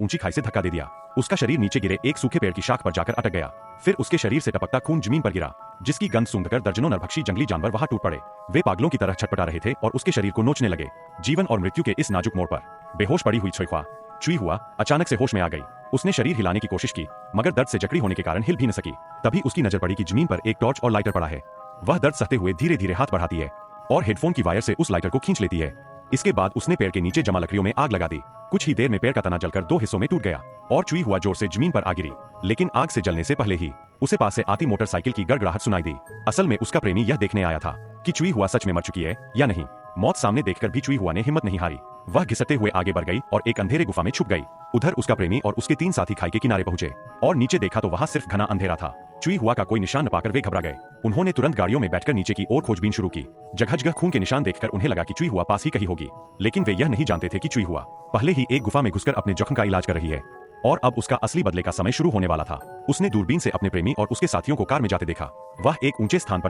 ऊंची खाई से धक्का दे दिया। उसका शरीर नीचे गिरे एक सूखे पेड़ की शाख पर जाकर अटक गया। फिर उसके शरीर से टपकता खून जमीन पर गिरा, जिसकी गंध सूंघकर दर्जनों नरभक्षी जंगली जानवर वहां टूट पड़े। वे पागलों की तरह छटपटा रहे थे और उसके शरीर को नोचने लगे। जीवन और मृत्यु के इस नाजुक मोड़ पर बेहोश पड़ी हुई चुई हुआ अचानक से होश में आ गई। उसने शरीर हिलाने की कोशिश की, मगर दर्द से जकड़ी होने के कारण हिल भी न सकी। तभी उसकी नजर पड़ी कि जमीन पर एक टॉर्च और लाइटर पड़ा है। वह दर्द सहते हुए धीरे धीरे हाथ बढ़ाती है और हेडफोन की वायर से उस लाइटर को खींच लेती है। इसके बाद उसने पेड़ के नीचे जमा लकड़ियों में आग लगा दी। कुछ ही देर में पेड़ का तना जलकर दो हिस्सों में टूट गया और चुई हुआ जोर से जमीन पर आ गिरी। लेकिन आग से जलने से पहले ही उसे पास से आती मोटरसाइकिल की गड़गड़ाहट सुनाई दी। असल में उसका प्रेमी यह देखने आया था कि चुई हुआ सच में मर चुकी है या नहीं। मौत सामने देखकर भी चुई हुआ ने हिम्मत नहीं हारी। वह घिसटते हुए आगे बढ़ गई और एक अंधेरे गुफा में छुप गई। उधर उसका प्रेमी और उसके 3 साथी खाई के किनारे पहुंचे और नीचे देखा तो वहां सिर्फ घना अंधेरा था। चुई हुआ का कोई निशान न पाकर वे घबरा गए। उन्होंने तुरंत गाड़ियों में बैठकर नीचे की ओर खोजबीन शुरू की। जगह जगह खून के निशान देखकर उन्हें लगा कि चुई हुआ पास ही कहीं होगी, लेकिन वे यह नहीं जानते थे कि चुई हुआ पहले ही एक गुफा में घुसकर अपने जख्म का इलाज कर रही है और अब उसका असली बदले का समय शुरू होने वाला था। उसने दूरबीन से अपने प्रेमी और उसके साथियों को कार में जाते देखा। वह एक ऊंचे स्थान पर